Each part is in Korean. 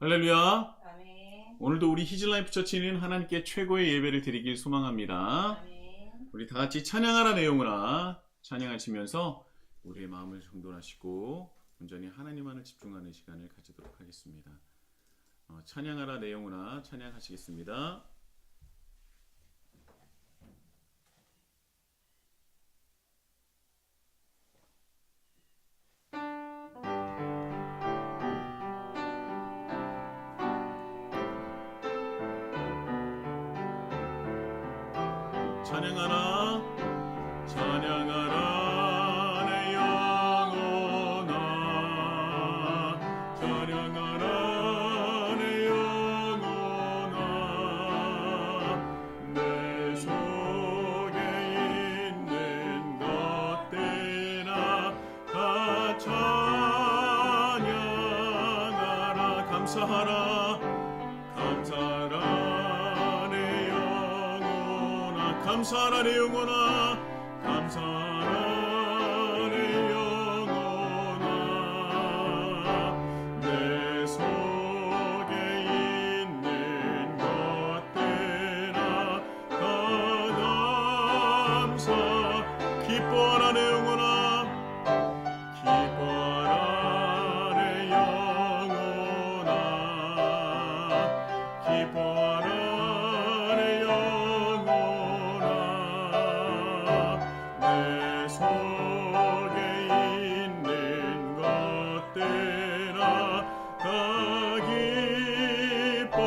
할렐루야. 아멘. 오늘도 우리 히즐라이프 처치는 하나님께 최고의 예배를 드리길 소망합니다. 아멘. 우리 다 같이 찬양하라 내용으로 찬양하시면서 우리의 마음을 정돈하시고 온전히 하나님만을 집중하는 시간을 가지도록 하겠습니다. 찬양하라 내용으로 찬양하시겠습니다. 찬양하라 찬양하라 내 영혼아 찬양하라 내 영혼아 내 속에 있는 것들아 다 찬양하라 감사하라 감사하라 내 영혼아 감사하라 내 영혼아 감사하라 내 영혼아 내 속에 있는 것들아 다 감사 기뻐하라 내 영혼아 기뻐하라 내 영혼아 기뻐하라 내 영혼아 내 속에 있는 것들아 다 기뻐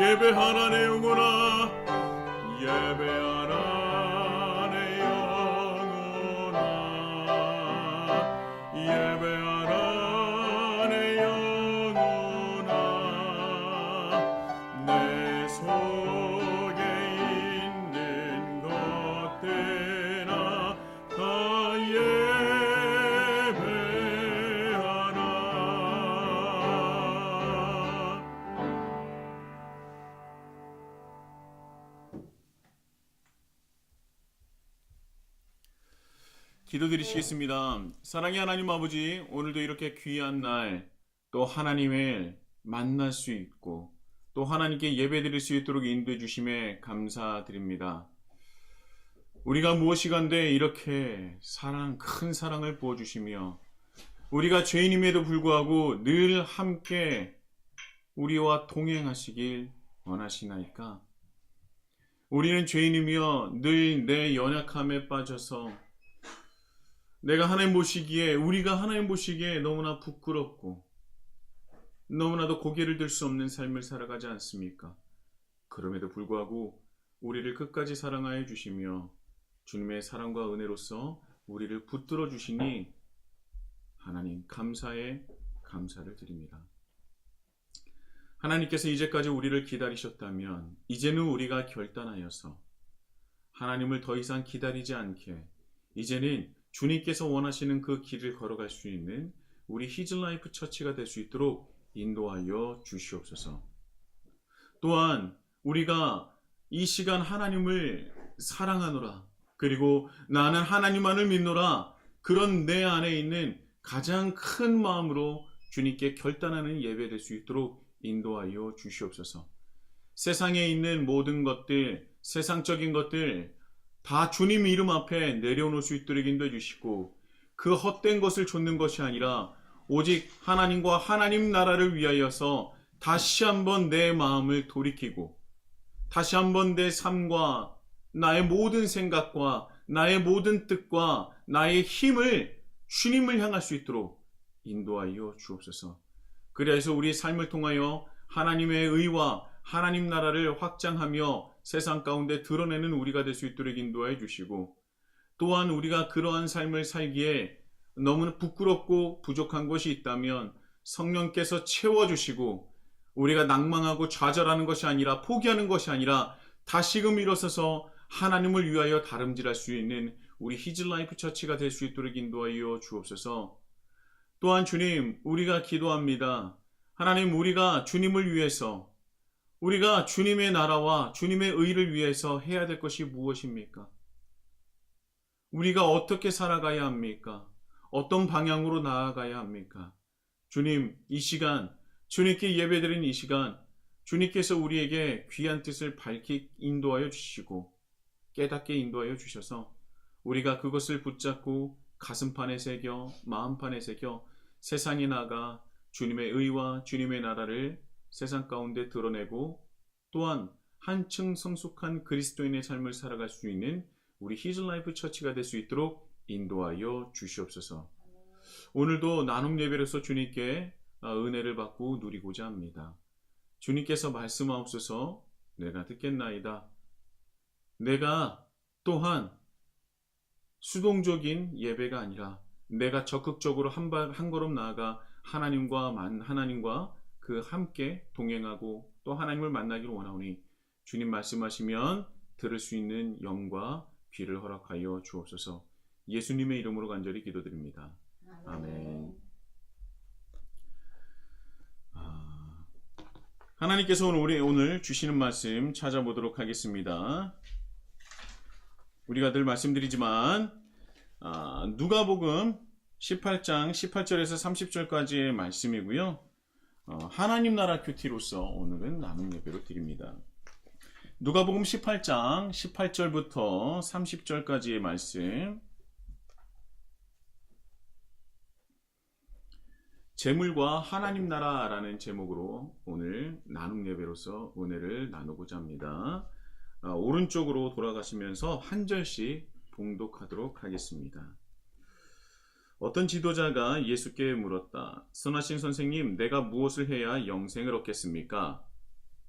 예배하라 내 영혼아 예배하라 내 영혼아 예배하라 내 영혼아 내 속에 있는 것들아 다 예배하라. 기도드리시겠습니다. 사랑의 하나님 아버지, 오늘도 이렇게 귀한 날 또 하나님을 만날 수 있고 또 하나님께 예배드릴 수 있도록 인도해 주심에 감사드립니다. 우리가 무엇이간데 이렇게 큰 사랑을 부어주시며 우리가 죄인임에도 불구하고 늘 함께 우리와 동행하시길 원하시나이까. 우리는 죄인이며 늘 내 연약함에 빠져서 내가 하나님 보시기에 우리가 하나님 보시기에 너무나 부끄럽고 너무나도 고개를 들 수 없는 삶을 살아가지 않습니까? 그럼에도 불구하고 우리를 끝까지 사랑하여 주시며 주님의 사랑과 은혜로서 우리를 붙들어 주시니 하나님 감사를 드립니다. 하나님께서 이제까지 우리를 기다리셨다면 이제는 우리가 결단하여서 하나님을 더 이상 기다리지 않게 이제는 주님께서 원하시는 그 길을 걸어갈 수 있는 우리 히즐라이프 처치가 될 수 있도록 인도하여 주시옵소서. 또한 우리가 이 시간 하나님을 사랑하노라 그리고 나는 하나님만을 믿노라 그런 내 안에 있는 가장 큰 마음으로 주님께 결단하는 예배 될 수 있도록 인도하여 주시옵소서. 세상에 있는 모든 것들 세상적인 것들 다 주님 이름 앞에 내려놓을 수 있도록 인도해 주시고 그 헛된 것을 좇는 것이 아니라 오직 하나님과 하나님 나라를 위하여서 다시 한번 내 마음을 돌이키고 다시 한번 내 삶과 나의 모든 생각과 나의 모든 뜻과 나의 힘을 주님을 향할 수 있도록 인도하여 주옵소서. 그래서 우리 삶을 통하여 하나님의 의와 하나님 나라를 확장하며 세상 가운데 드러내는 우리가 될 수 있도록 인도하여 주시고 또한 우리가 그러한 삶을 살기에 너무나 부끄럽고 부족한 것이 있다면 성령께서 채워주시고 우리가 낭망하고 좌절하는 것이 아니라 포기하는 것이 아니라 다시금 일어서서 하나님을 위하여 다름질할 수 있는 우리 히즐라이프 처치가 될 수 있도록 인도하여 주옵소서. 또한 주님 우리가 기도합니다. 하나님 우리가 주님을 위해서 우리가 주님의 나라와 주님의 의를 위해서 해야 될 것이 무엇입니까? 우리가 어떻게 살아가야 합니까? 어떤 방향으로 나아가야 합니까? 주님, 이 시간 주님께 예배드린 이 시간, 주님께서 우리에게 귀한 뜻을 밝히 인도하여 주시고 깨닫게 인도하여 주셔서 우리가 그것을 붙잡고 가슴판에 새겨 마음판에 새겨 세상에 나가 주님의 의와 주님의 나라를 세상 가운데 드러내고 또한 한층 성숙한 그리스도인의 삶을 살아갈 수 있는 우리 히즐라이프 처치가 될 수 있도록 인도하여 주시옵소서. 오늘도 나눔 예배로서 주님께 은혜를 받고 누리고자 합니다. 주님께서 말씀하옵소서. 내가 듣겠나이다. 내가 또한 수동적인 예배가 아니라 내가 적극적으로 한 걸음 나아가 하나님과 그 함께 동행하고 또 하나님을 만나기를 원하오니 주님 말씀하시면 들을 수 있는 영과 귀를 허락하여 주옵소서. 예수님의 이름으로 간절히 기도드립니다. 아멘. 하나님께서 오늘 주시는 말씀 찾아보도록 하겠습니다. 우리가 늘 말씀드리지만 누가복음 18장 18절에서 30절까지의 말씀이고요. 하나님 나라 큐티로서 오늘은 나눔 예배로 드립니다. 누가복음 18장 18절부터 30절까지의 말씀, 재물과 하나님 나라라는 제목으로 오늘 나눔 예배로서 은혜를 나누고자 합니다. 오른쪽으로 돌아가시면서 한 절씩 봉독하도록 하겠습니다. 어떤 지도자가 예수께 물었다. 선하신 선생님, 내가 무엇을 해야 영생을 얻겠습니까?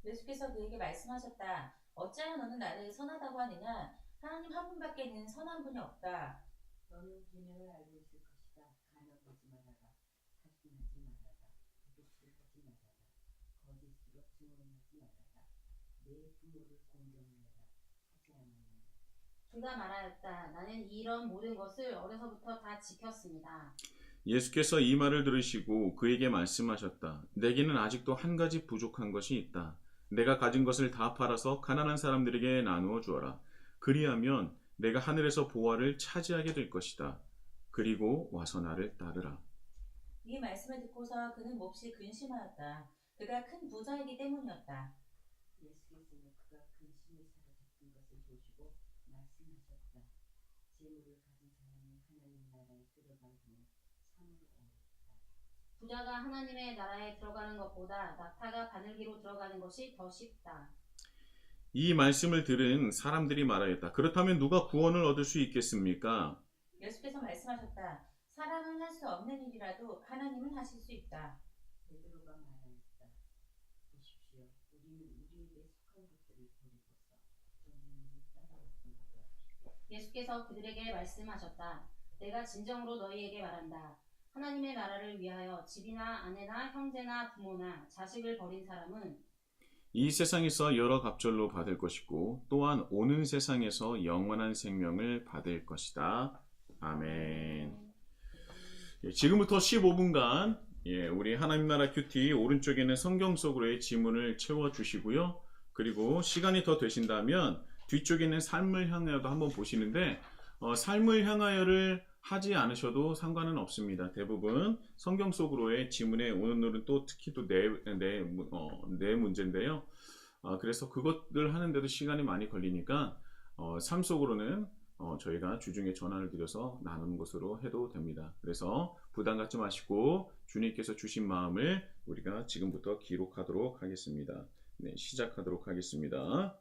예수께서 그에게 말씀하셨다. 어찌하여 너는 나를 선하다고 하느냐? 하나님 한 분밖에는 선한 분이 없다. 너는 계명을 알고 있을 것이다. 간언하지 말아라. 살인하지 말아라. 도둑질하지 말아라. 거짓으로 증언하지 말아라. 내 부모를 공경하여라. 하지 않느냐. 그가 말하였다. 나는 이런 모든 것을 어려서부터 다 지켰습니다. 예수께서 이 말을 들으시고 그에게 말씀하셨다. 내게는 아직도 한 가지 부족한 것이 있다. 내가 가진 것을 다 팔아서 가난한 사람들에게 나누어 주어라. 그리하면 내가 하늘에서 보화를 차지하게 될 것이다. 그리고 와서 나를 따르라. 이 말씀을 듣고서 그는 몹시 근심하였다. 그가 큰 부자이기 때문이었다. 예수께서는 그가 근심을 사로잡은 것을 보시고 말씀하셨다. 재물을 가진 사람이 하나님 나라에 들어가기는 참으로 어렵다. 부자가 하나님의 나라에 들어가는 것보다 낙타가 바늘기로 들어가는 것이 더 쉽다. 이 말씀을 들은 사람들이 말하였다. 그렇다면 누가 구원을 얻을 수 있겠습니까? 예수께서 말씀하셨다. 사람은 할 수 없는 일이라도 하나님은 하실 수 있다. 베드로가 말하였다. 보십시오. 우리는 우리에게 속한 것들을 버리고서 주님을 따라왔습니다. 예수께서 그들에게 말씀하셨다. 내가 진정으로 너희에게 말한다. 하나님의 나라를 위하여 집이나 아내나 형제나 부모나 자식을 버린 사람은 이 세상에서 여러 갑절로 받을 것이고 또한 오는 세상에서 영원한 생명을 받을 것이다. 아멘. 지금부터 15분간 우리 하나님 나라 큐티 오른쪽에 있는 성경 속으로의 지문을 채워주시고요. 그리고 시간이 더 되신다면 뒤쪽에 있는 삶을 향하여도 한번 보시는데 삶을 향하여를 하지 않으셔도 상관은 없습니다. 대부분 성경 속으로의 지문에 오늘은 또 특히 또 네 문제인데요. 그래서 그것들 하는데도 시간이 많이 걸리니까 삶 속으로는 저희가 주중에 전환을 드려서 나누는 것으로 해도 됩니다. 그래서 부담 갖지 마시고 주님께서 주신 마음을 우리가 지금부터 기록하도록 하겠습니다. 네, 시작하도록 하겠습니다.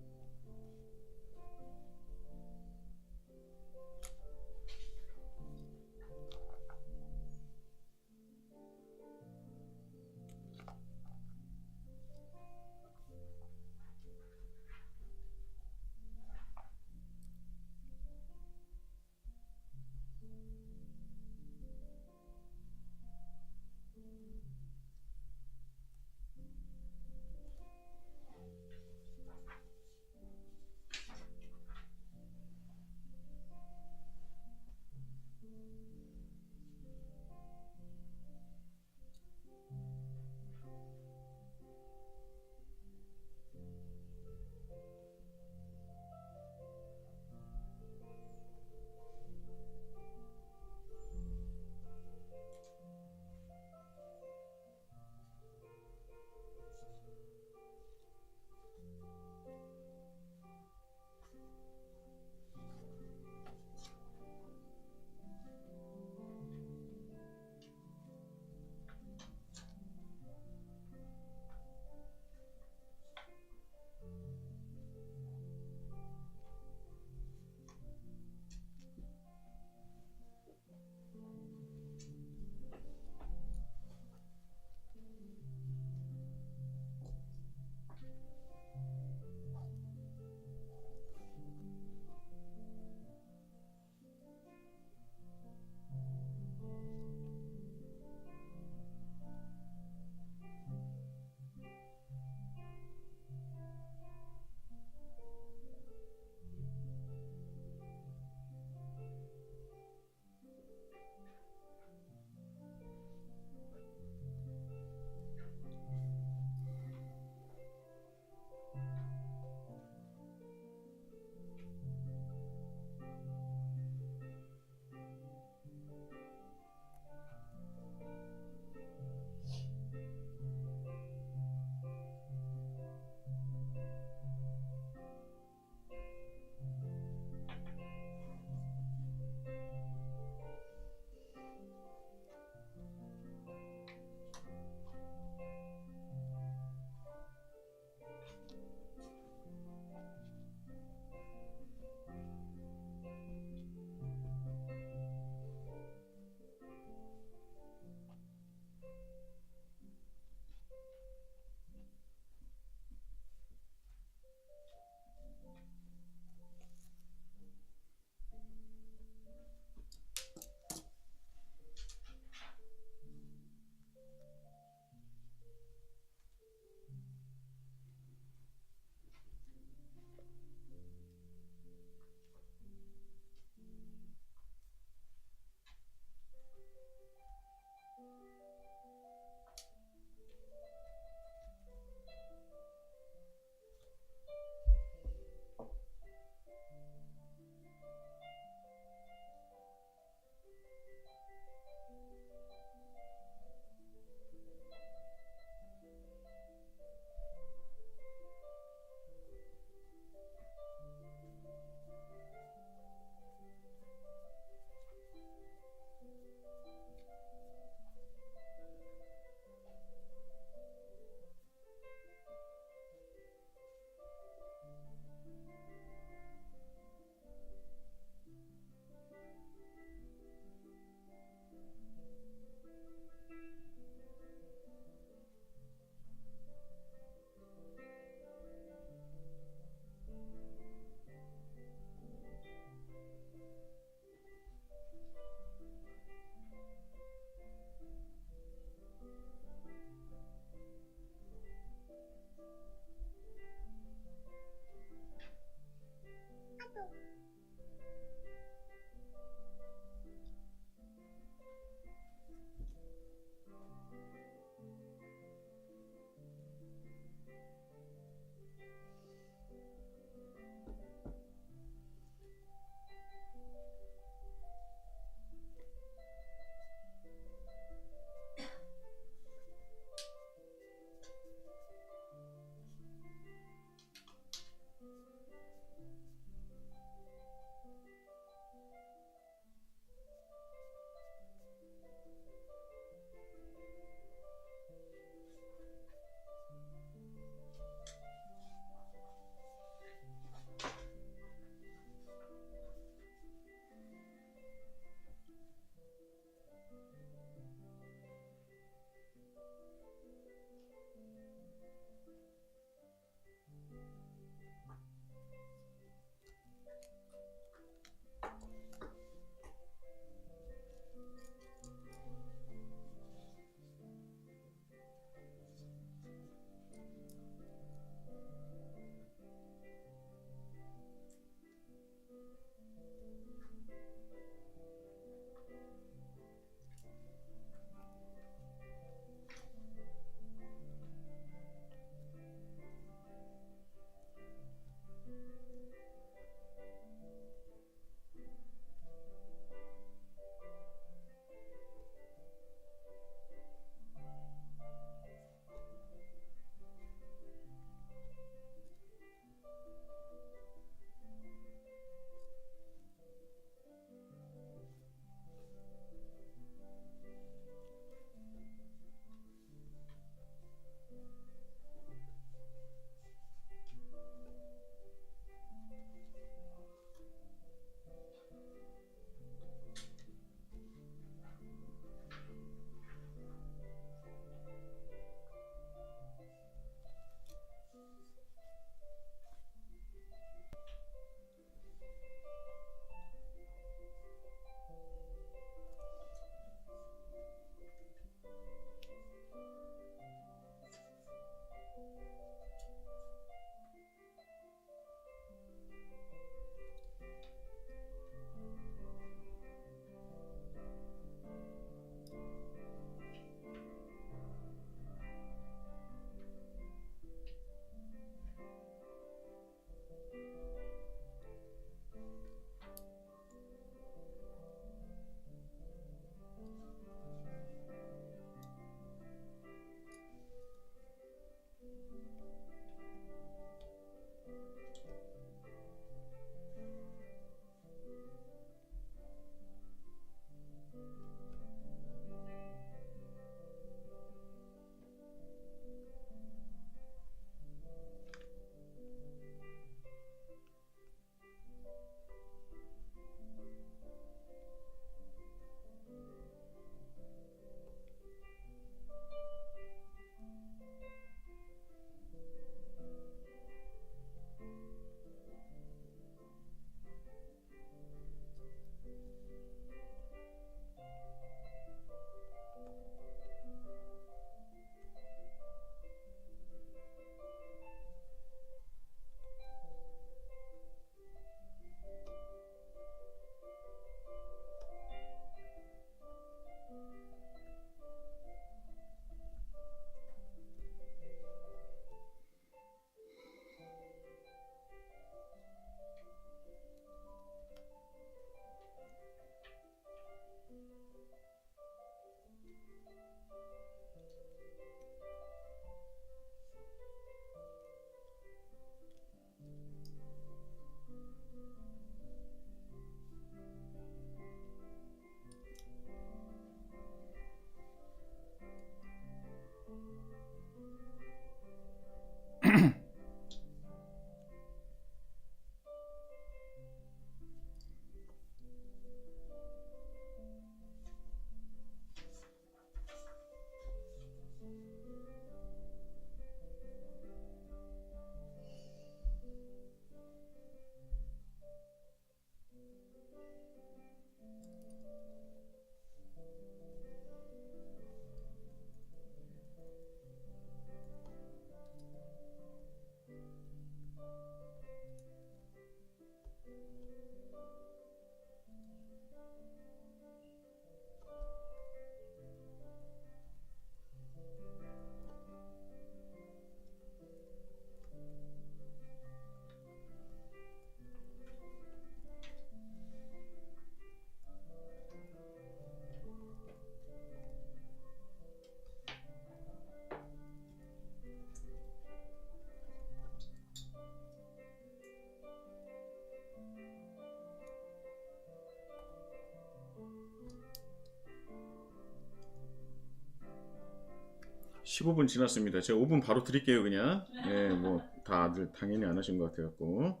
15분 지났습니다. 제가 5분 바로 드릴게요, 그냥. 예, 뭐 다들 당연히 안 하신 것 같아갖고.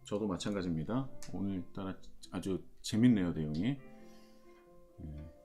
저도 마찬가지입니다. 오늘따라 아주 재밌네요, 내용이. 예.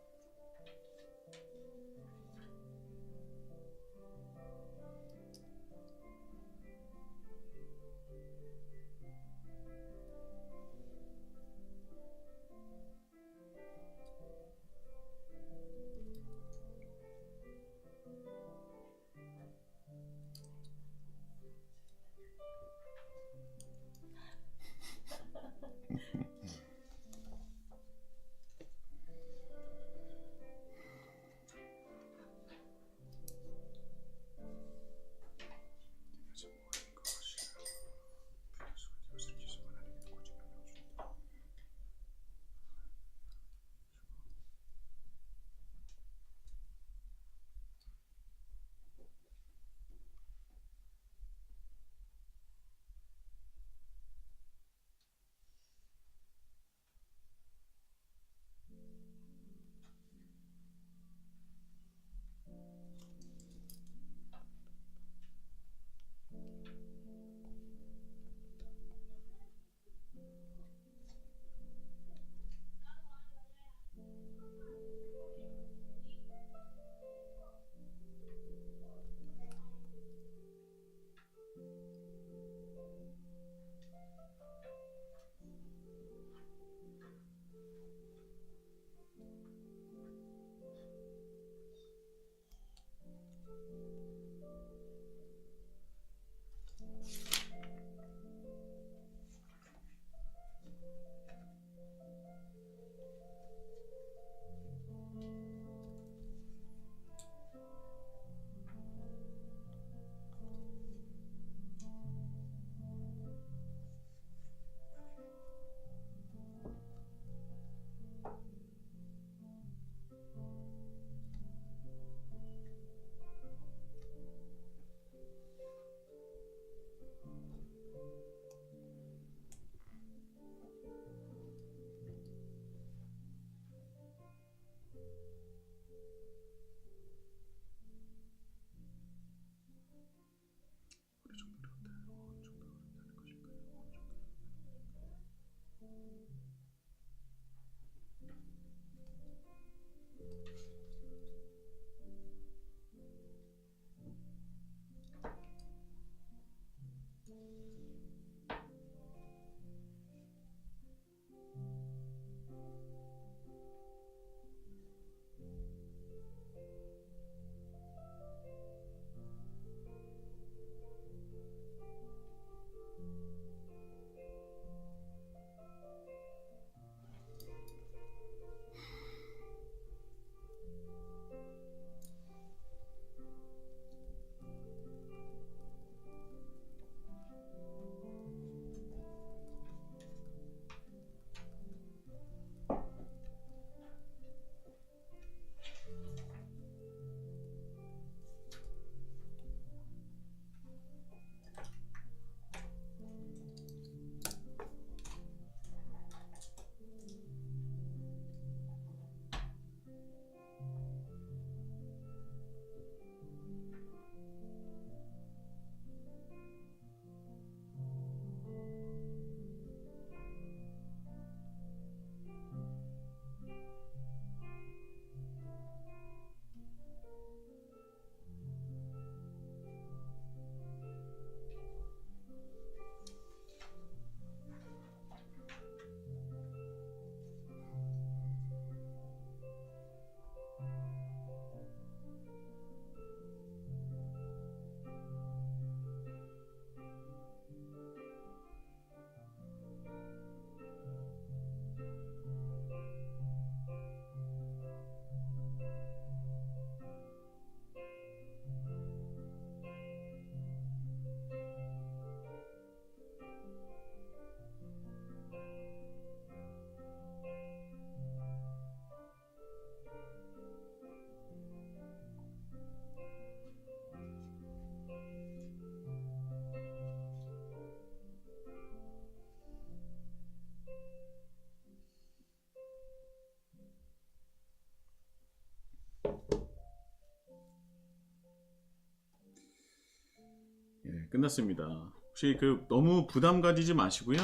예, 끝났습니다. 혹시 너무 부담 가지지 마시고요.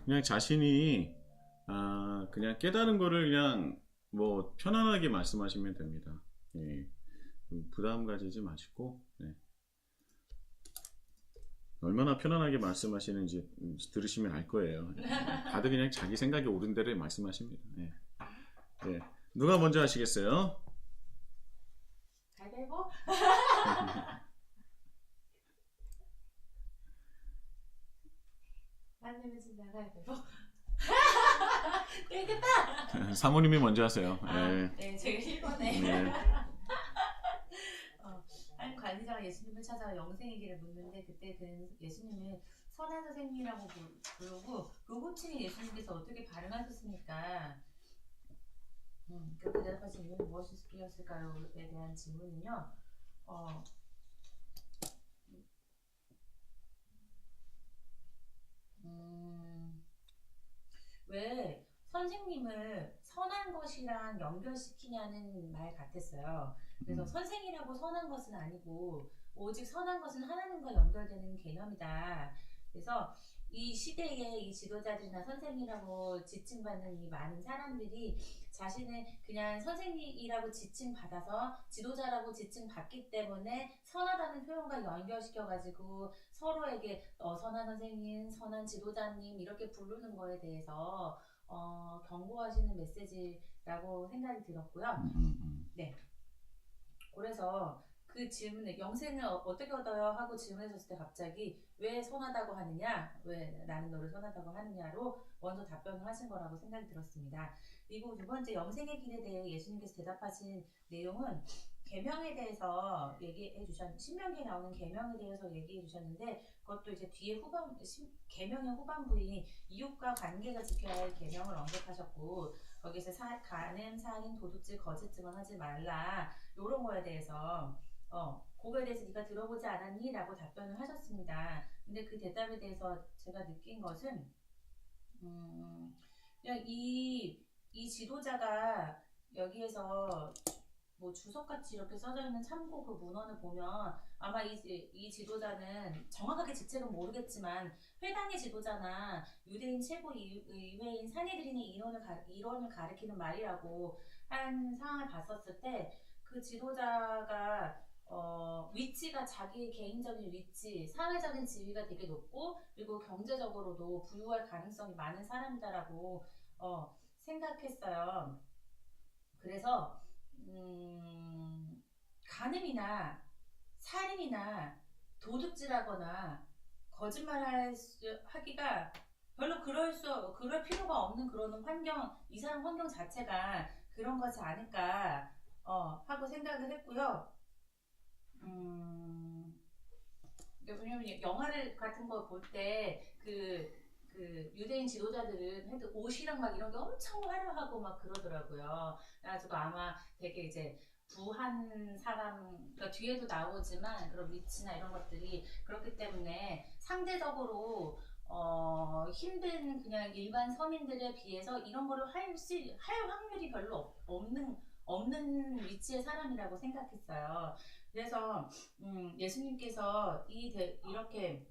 그냥 자신이 그냥 깨달은 거를 그냥 뭐 편안하게 말씀하시면 됩니다. 예, 부담 가지지 마시고 얼마나 편안하게 말씀하시는지 들으시면 알 거예요. 다들 그냥 자기 생각이 옳은 대로 말씀하십니다. 예. 예. 누가 먼저 하시겠어요? 가위바위보? 안 되면 진다. 가위바위보. 되겠다. 사모님이 먼저 하세요. 네, 제가 1번에 예. 한 관리자가 예수님을 찾아와 영생의 길을 묻는데 그때 그는 예수님을 선한 선생님이라고 부르고 그 호칭에 예수님께서 어떻게 반응하셨습니까? 그렇게 대답하신 이유는 무엇이었을까요?에 대한 질문은요. 왜 선생님을 선한 것이랑 연결시키냐는 말 같았어요. 그래서 선생이라고 선한 것은 아니고 오직 선한 것은 하나님과 연결되는 개념이다. 그래서 이 시대의 이 지도자들이나 선생이라고 지칭받는 이 많은 사람들이 자신을 그냥 선생님이라고 지칭받아서 지도자라고 지칭받기 때문에 선하다는 표현과 연결시켜가지고 서로에게 선한 선생님, 선한 지도자님 이렇게 부르는 거에 대해서 경고하시는 메시지라고 생각이 들었고요. 네. 그래서 그 질문에 영생을 어떻게 얻어요? 하고 질문했을 때 갑자기 왜 선하다고 하느냐? 왜 나는 너를 선하다고 하느냐로 먼저 답변을 하신 거라고 생각이 들었습니다. 그리고 두 번째 영생의 길에 대해 예수님께서 대답하신 내용은 계명에 대해서 얘기해 주셨, 신명기에 나오는 계명에 대해서 얘기해 주셨는데 그것도 이제 뒤에 계명의 후반부인 이웃과 관계가 지켜야 할 계명을 언급하셨고 거기서 간음, 살인, 도둑질, 거짓 증언하지 말라 이런 거에 대해서 그거에 대해서 네가 들어보지 않았니? 라고 답변을 하셨습니다. 근데 그 대답에 대해서 제가 느낀 것은 그냥 이 지도자가 여기에서 뭐 주석같이 이렇게 써져 있는 참고 그 문헌을 보면 아마 이 지도자는 정확하게 직책은 모르겠지만 회당의 지도자나 유대인 최고 의회인 사내들인의 이론을 가리키는 말이라고 한 상황을 봤었을 때 그 지도자가 위치가 자기 개인적인 위치, 사회적인 지위가 되게 높고 그리고 경제적으로도 부유할 가능성이 많은 사람이다라고 생각했어요. 그래서 간음이나 살인이나 도둑질하거나 하기가 별로 그럴 필요가 없는 그런 이 사람 환경 자체가 그런 거지 않을까 하고 생각을 했고요. 왜냐면 영화를 같은 거 볼 때 그 유대인 지도자들은 옷이랑 막 이런 게 엄청 화려하고 막 그러더라고요. 그래가지고 아마 되게 이제 부한 사람, 그러니까 뒤에도 나오지만 그런 위치나 이런 것들이 그렇기 때문에 상대적으로 힘든 그냥 일반 서민들에 비해서 이런 거를 할 확률이 별로 없는 위치의 사람이라고 생각했어요. 그래서 예수님께서 이렇게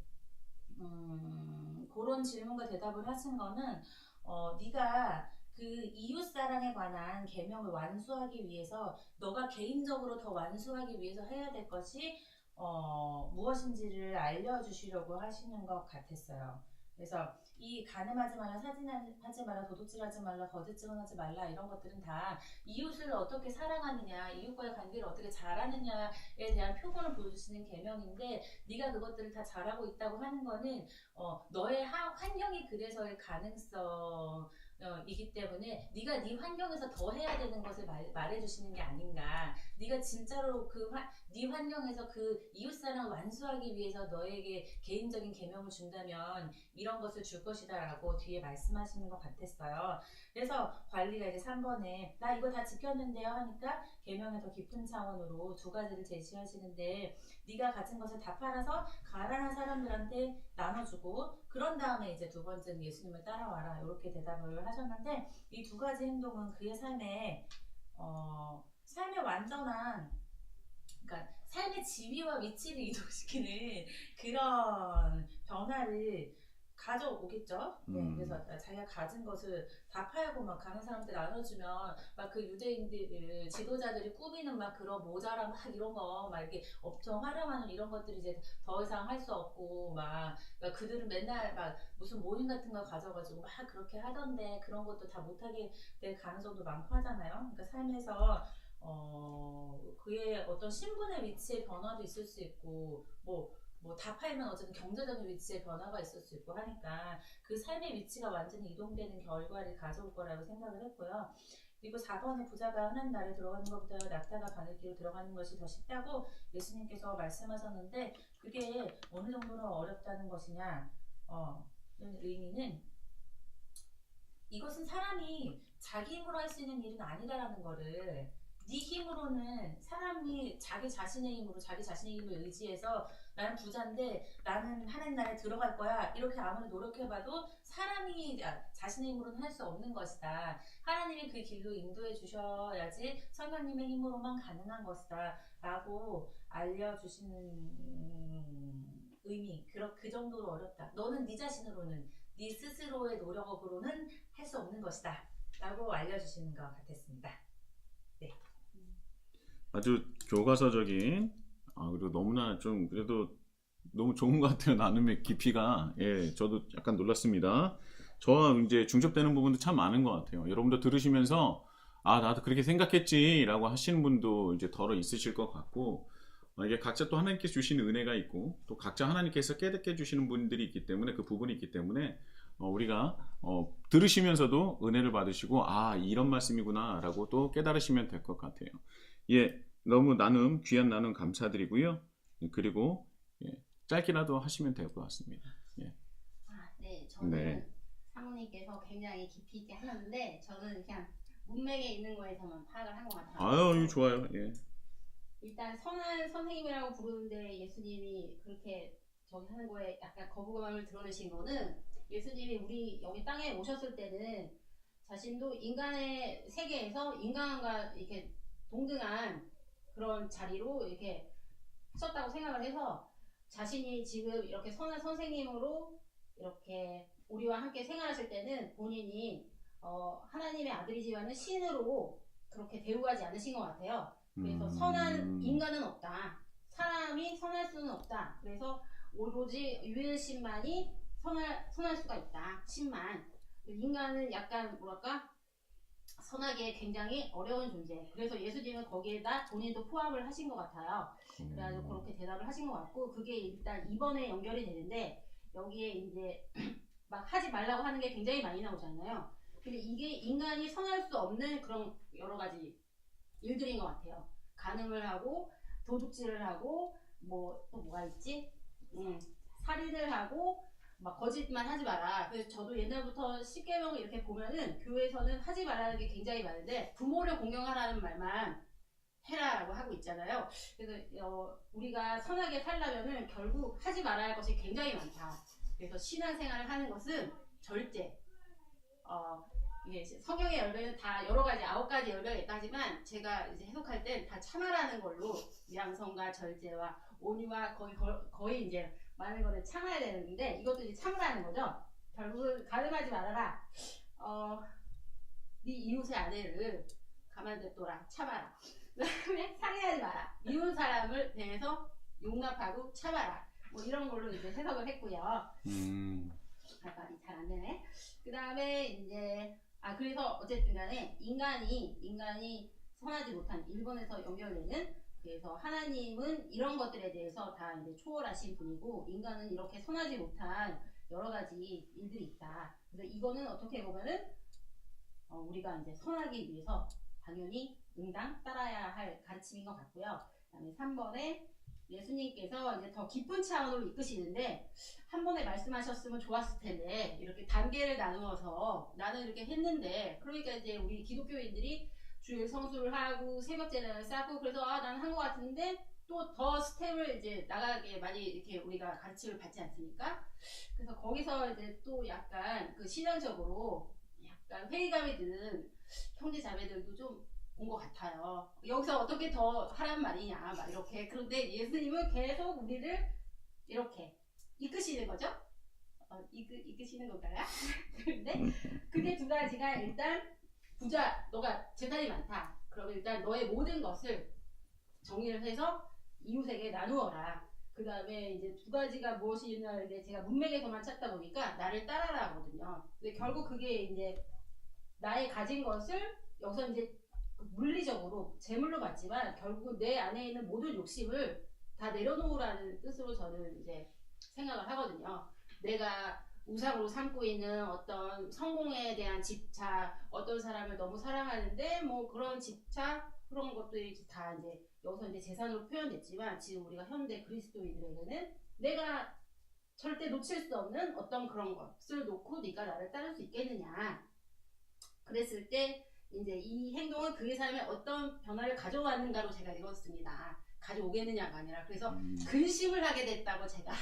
그런 질문과 대답을 하신 거는 네가 그 이웃 사랑에 관한 계명을 완수하기 위해서 너가 개인적으로 더 완수하기 위해서 해야 될 것이 무엇인지를 알려주시려고 하시는 것 같았어요. 그래서 이 간음하지 말라, 살인하지 말라, 도둑질하지 말라, 거짓 증언하지 말라 이런 것들은 다 이웃을 어떻게 사랑하느냐, 이웃과의 관계를 어떻게 잘하느냐에 대한 표본을 보여주시는 계명인데 네가 그것들을 다 잘하고 있다고 하는 거는 너의 환경이 그래서의 가능성 이기 때문에 네가 네 환경에서 더 해야 되는 것을 말해주시는 게 아닌가. 네가 진짜로 네 환경에서 그 이웃사랑을 완수하기 위해서 너에게 개인적인 계명을 준다면 이런 것을 줄 것이다 라고 뒤에 말씀하시는 것 같았어요. 그래서 관리가 이제 3번에 나 이거 다 지켰는데요 하니까 계명의 더 깊은 차원으로 두 가지를 제시하시는데 네가 가진 것을 다 팔아서 가난한 사람들한테 나눠주고 그런 다음에 이제 두 번째는 예수님을 따라와라 이렇게 대답을 하셨는데 이 두 가지 행동은 그의 삶의 완전한 그러니까 삶의 지위와 위치를 이동시키는 그런 변화를 가져오겠죠. 네, 그래서 자기가 가진 것을 다 팔고 막 가는 사람들 나눠주면 막 그 유대인들을 지도자들이 꾸미는 막 그런 모자랑 막 이런 거 막 이렇게 엄청 활용하는 이런 것들이 이제 더 이상 할 수 없고 막 그러니까 그들은 맨날 막 무슨 모임 같은 거 가져가지고 막 그렇게 하던데 그런 것도 다 못하게 될 가능성도 많고 하잖아요. 그러니까 삶에서 그의 어떤 신분의 위치의 변화도 있을 수 있고 뭐 다 팔면 어쨌든 경제적인 위치의 변화가 있을 수 있고 하니까 그 삶의 위치가 완전히 이동되는 결과를 가져올 거라고 생각을 했고요. 그리고 4번의 부자가 하나님 나라에 들어가는 것보다 낙타가 바늘길로 들어가는 것이 더 쉽다고 예수님께서 말씀하셨는데 그게 어느 정도로 어렵다는 것이냐 의미는 이것은 사람이 자기 힘으로 할 수 있는 일은 아니다라는 거를 네 힘으로는 사람이 자기 자신의 힘으로 자기 자신의 힘을 의지해서 나는 부자인데 나는 하나님 나라에 들어갈 거야 이렇게 아무리 노력해봐도 사람이 자신의 힘으로는 할 수 없는 것이다. 하나님이 그 길로 인도해 주셔야지 성령님의 힘으로만 가능한 것이다 라고 알려주시는 의미 그 정도로 어렵다. 너는 네 자신으로는 네 스스로의 노력으로는 할 수 없는 것이다 라고 알려주시는 것 같았습니다. 네. 아주 교과서적인 그리고 너무나 좀 그래도 너무 좋은 것 같아요. 나눔의 깊이가. 예, 저도 약간 놀랐습니다. 저와 이제 중첩되는 부분도 참 많은 것 같아요. 여러분도 들으시면서 나도 그렇게 생각했지라고 하시는 분도 이제 덜어 있으실 것 같고 이게 각자 또 하나님께서 주시는 은혜가 있고 또 각자 하나님께서 깨닫게 해주시는 분들이 있기 때문에 그 부분이 있기 때문에 우리가 들으시면서도 은혜를 받으시고 이런 말씀이구나 라고 또 깨달으시면 될 것 같아요. 예, 너무 귀한 나눔 감사드리고요. 그리고 짧게라도 하시면 될 것 같습니다. 예. 네, 저는 네. 사모님께서 굉장히 깊이 있게 하셨는데 저는 그냥 문맥에 있는 거에서만 파악을 한 것 같아요. 아유, 좋아요. 예. 일단 선한 선생님이라고 부르는데 예수님이 그렇게 저기 하는 거에 약간 거부감을 드러내신 거는 예수님이 우리 여기 땅에 오셨을 때는 자신도 인간의 세계에서 인간과 이렇게 동등한 그런 자리로 이렇게 하셨다고 생각을 해서 자신이 지금 이렇게 선한 선생님으로 이렇게 우리와 함께 생활하실 때는 본인이 하나님의 아들이지만은 신으로 그렇게 대우하지 않으신 것 같아요. 그래서 선한 인간은 없다. 사람이 선할 수는 없다. 그래서 오로지 유일신만이 선할 수가 있다. 신만. 인간은 약간 뭐랄까 선하게 굉장히 어려운 존재. 그래서 예수님은 거기에다 본인도 포함을 하신 것 같아요. 그래가지고 그렇게 대답을 하신 것 같고 그게 일단 2번에 연결이 되는데 여기에 이제 막 하지 말라고 하는 게 굉장히 많이 나오잖아요. 근데 이게 인간이 선할 수 없는 그런 여러 가지 일들인 것 같아요. 간음을 하고 도둑질을 하고 뭐 또 뭐가 있지? 살인을 하고 막 거짓말 하지 마라. 그래서 저도 옛날부터 십계명 이렇게 보면은 교회에서는 하지 말라는 게 굉장히 많은데 부모를 공경하라는 말만 해라라고 하고 있잖아요. 그래서 우리가 선하게 살려면은 결국 하지 말아야 할 것이 굉장히 많다. 그래서 신앙생활을 하는 것은 절제. 이게 성경의 열매는 다 여러 가지 9가지 열매가 있다 하지만 제가 이제 해석할 땐 다 참아라는 걸로 양성과 절제와 온유와 거의 이제 많은 거를 참아야 되는데 이것도 이제 참으라는 거죠. 결국은 가늠하지 말아라. 네 이웃의 아내를 가만뒀더라. 참아라. 그다음에 살인하지 마라. 이웃 사람을 대해서 용납하고 참아라. 뭐 이런 걸로 이제 해석을 했고요. 말이 잘 안 되네. 그 다음에 이제 그래서 어쨌든 간에 인간이 선하지 못한 일본에서 연결되는 그래서 하나님은 이런 것들에 대해서 다 이제 초월하신 분이고 인간은 이렇게 선하지 못한 여러 가지 일들이 있다. 그래서 이거는 어떻게 보면은 우리가 이제 선하기 위해서 당연히 응당 따라야 할 가르침인 것 같고요. 그다음에 3번에 예수님께서 이제 더 깊은 차원으로 이끄시는데 한 번에 말씀하셨으면 좋았을 텐데 이렇게 단계를 나누어서 나는 이렇게 했는데 그러니까 이제 우리 기독교인들이 주일 성수를 하고 새벽 제단을 쌓고 그래서 나는 한 것 같은데 또 더 스텝을 이제 나가게 많이 이렇게 우리가 가르침을 받지 않습니까? 그래서 거기서 이제 또 약간 그 신앙적으로 약간 회의감이 드는 형제 자매들도 좀 본 것 같아요. 여기서 어떻게 더 하란 말이냐 막 이렇게. 그런데 예수님은 계속 우리를 이렇게 이끄시는 거죠. 이끄시는 건가요? 근데 그게 두 가지가 일단 부자, 너가 재산이 많다. 그러면 일단 너의 모든 것을 정리를 해서 이웃에게 나누어라. 그 다음에 이제 두 가지가 무엇이 있냐는데 제가 문맥에서만 찾다 보니까 나를 따라라 하거든요. 근데 결국 그게 이제 나의 가진 것을 여기서 이제 물리적으로 재물로 받지만 결국 내 안에 있는 모든 욕심을 다 내려놓으라는 뜻으로 저는 이제 생각을 하거든요. 내가 우상으로 삼고 있는 어떤 성공에 대한 집착, 어떤 사람을 너무 사랑하는데 뭐 그런 집착 그런 것들이 다 이제 여기서 이제 재산으로 표현됐지만 지금 우리가 현대 그리스도인들에게는 내가 절대 놓칠 수 없는 어떤 그런 것을 놓고 네가 나를 따를 수 있겠느냐. 그랬을 때 이제 이 행동은 그의 삶에 어떤 변화를 가져왔는가로 제가 읽었습니다. 가져오겠느냐가 아니라 그래서 근심을 하게 됐다고 제가.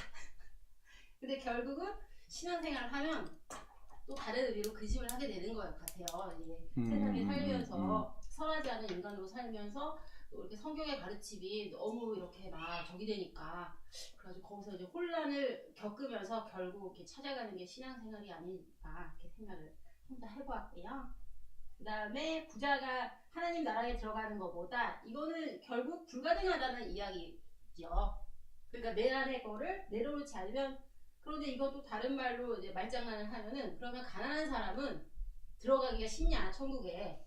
근데 결국은 신앙생활을 하면 또 다른 의미로 근심을 하게 되는 것 같아요. 세상에 살면서 선하지 않은 인간으로 살면서 또 이렇게 성경의 가르침이 너무 이렇게 막 저기 되니까 그래가지고 거기서 이제 혼란을 겪으면서 결국 이렇게 찾아가는 게 신앙생활이 아닐까 이렇게 생각을 혼자 해보았고요. 그 다음에 부자가 하나님 나라에 들어가는 것보다 이거는 결국 불가능하다는 이야기죠. 그러니까 내 안의 거를 내려놓지 않으면 그런데 이것도 다른 말로 이제 말장난을 하면은 그러면 가난한 사람은 들어가기가 쉽냐 천국에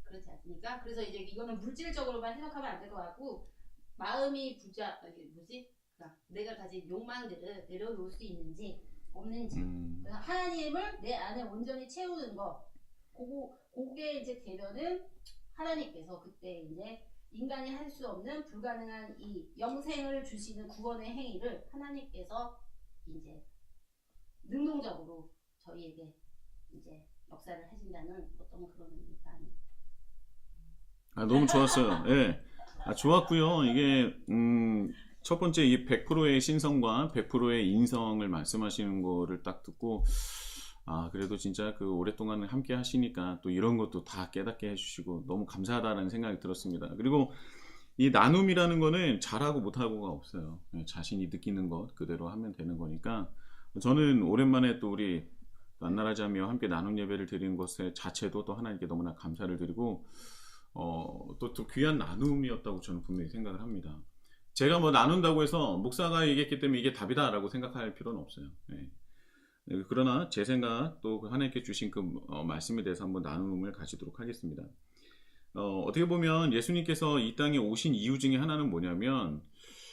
그렇지 않습니까? 그래서 이제 이거는 물질적으로만 해석하면 안 될 것 같고 마음이 부자 뭐지? 그러니까 내가 가진 욕망들을 내려놓을 수 있는지 없는지 그래서 하나님을 내 안에 온전히 채우는 거 그게 이제 되면은 하나님께서 그때 이제 인간이 할 수 없는 불가능한 이 영생을 주시는 구원의 행위를 하나님께서 이제 능동적으로 저희에게 이제 역사를 하신다는 어떤 그런 의미가 아닙니다. 너무 좋았어요. 예. 좋았고요. 이게 첫 번째 이 100%의 신성과 100%의 인성을 말씀하시는 거를 딱 듣고 그래도 진짜 그 오랫동안 함께 하시니까 또 이런 것도 다 깨닫게 해주시고 너무 감사하다는 생각이 들었습니다. 그리고 이 나눔이라는 거는 잘하고 못하고가 없어요. 자신이 느끼는 것 그대로 하면 되는 거니까 저는 오랜만에 또 우리 만나라자며 함께 나눔 예배를 드리는 것에 자체도 또 하나님께 너무나 감사를 드리고 또 귀한 나눔이었다고 저는 분명히 생각을 합니다. 제가 뭐 나눈다고 해서 목사가 얘기했기 때문에 이게 답이다라고 생각할 필요는 없어요. 그러나 제 생각 또 하나님께 주신 그 말씀에 대해서 한번 나눔을 가지도록 하겠습니다. 어떻게 보면 예수님께서 이 땅에 오신 이유 중에 하나는 뭐냐면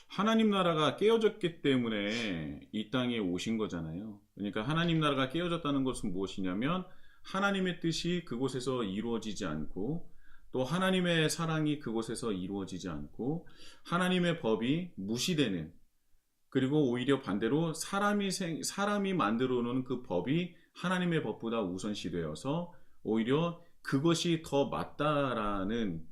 하나님 나라가 깨어졌기 때문에 이 땅에 오신 거잖아요. 그러니까 하나님 나라가 깨어졌다는 것은 무엇이냐면 하나님의 뜻이 그곳에서 이루어지지 않고 또 하나님의 사랑이 그곳에서 이루어지지 않고 하나님의 법이 무시되는 그리고 오히려 반대로 사람이 만들어 놓은 그 법이 하나님의 법보다 우선시되어서 오히려 그것이 더 맞다라는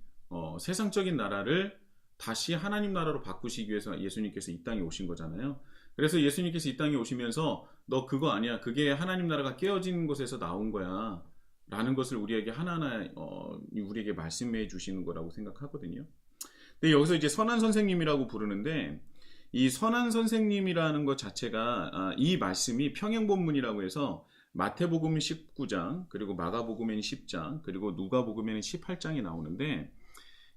세상적인 나라를 다시 하나님 나라로 바꾸시기 위해서 예수님께서 이 땅에 오신 거잖아요. 그래서 예수님께서 이 땅에 오시면서 너 그거 아니야. 그게 하나님 나라가 깨어진 곳에서 나온 거야. 라는 것을 우리에게 하나하나 우리에게 말씀해 주시는 거라고 생각하거든요. 근데 여기서 이제 선한 선생님이라고 부르는데 이 선한 선생님이라는 것 자체가 이 말씀이 평행본문이라고 해서 마태복음 19장 그리고 마가복음에는 10장 그리고 누가복음에는 18장이 나오는데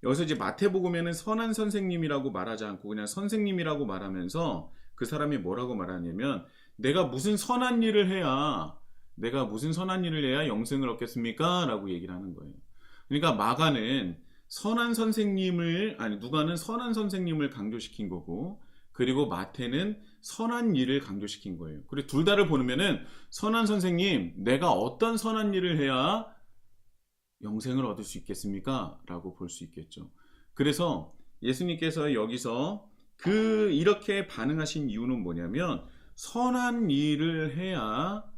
여기서 이제 마태복음에는 선한 선생님이라고 말하지 않고 그냥 선생님이라고 말하면서 그 사람이 뭐라고 말하냐면 내가 무슨 선한 일을 해야 영생을 얻겠습니까? 라고 얘기를 하는 거예요. 그러니까 마가는 누가는 선한 선생님을 강조시킨 거고 그리고 마태는 선한 일을 강조시킨 거예요. 그리고 둘 다를 보면은 선한 선생님, 내가 어떤 선한 일을 해야 영생을 얻을 수 있겠습니까? 라고 볼 수 있겠죠. 그래서 예수님께서 여기서 이렇게 반응하신 이유는 뭐냐면 선한 일을 해야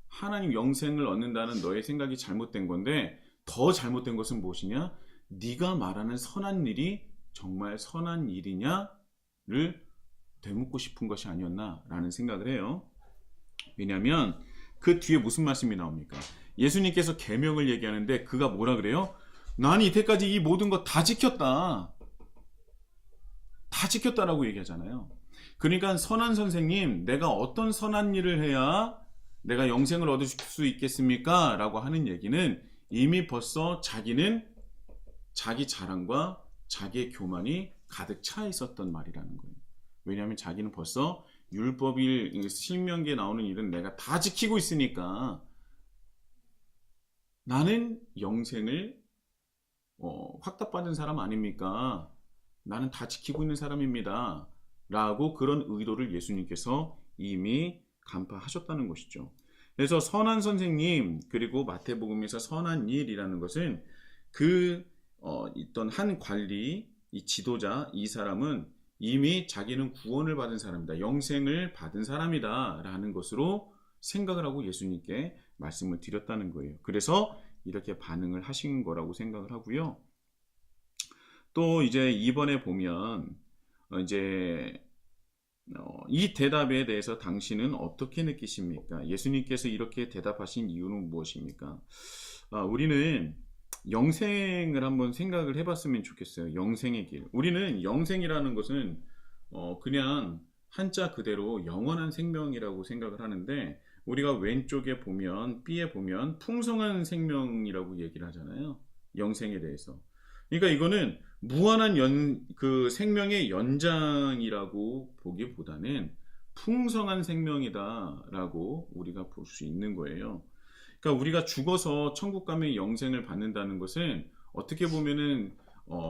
하나님 영생을 얻는다는 너의 생각이 잘못된 건데 더 잘못된 것은 무엇이냐? 네가 말하는 선한 일이 정말 선한 일이냐를 되묻고 싶은 것이 아니었나라는 생각을 해요. 왜냐하면 그 뒤에 무슨 말씀이 나옵니까? 예수님께서 계명을 얘기하는데 그가 뭐라 그래요? 난 이때까지 이 모든 것 다 지켰다. 다 지켰다라고 얘기하잖아요. 그러니까 선한 선생님, 내가 어떤 선한 일을 해야 내가 영생을 얻을 수 있겠습니까? 라고 하는 얘기는 이미 벌써 자기는 자기 자랑과 자기의 교만이 가득 차 있었던 말이라는 거예요. 왜냐하면 자기는 벌써 율법일 신명기에 나오는 일은 내가 다 지키고 있으니까 나는 영생을 확답받은 사람 아닙니까? 나는 다 지키고 있는 사람입니다. 라고 그런 의도를 예수님께서 이미 간파하셨다는 것이죠. 그래서 선한 선생님 그리고 마태복음에서 선한 일이라는 것은 있던 한 관리, 이 지도자, 이 사람은 이미 자기는 구원을 받은 사람이다. 영생을 받은 사람이다. 라는 것으로 생각을 하고 예수님께 말씀을 드렸다는 거예요. 그래서 이렇게 반응을 하신 거라고 생각을 하고요. 또 이제 이번에 보면 이 대답에 대해서 당신은 어떻게 느끼십니까? 예수님께서 이렇게 대답하신 이유는 무엇입니까? 우리는 영생을 한번 생각을 해봤으면 좋겠어요. 영생의 길. 우리는 영생이라는 것은 그냥 한자 그대로 영원한 생명이라고 생각을 하는데 우리가 왼쪽에 보면 B에 보면 풍성한 생명이라고 얘기를 하잖아요. 영생에 대해서. 그러니까 이거는 무한한 그 생명의 연장이라고 보기보다는 풍성한 생명이다라고 우리가 볼 수 있는 거예요. 그러니까 우리가 죽어서 천국 가면 영생을 받는다는 것은 어떻게 보면은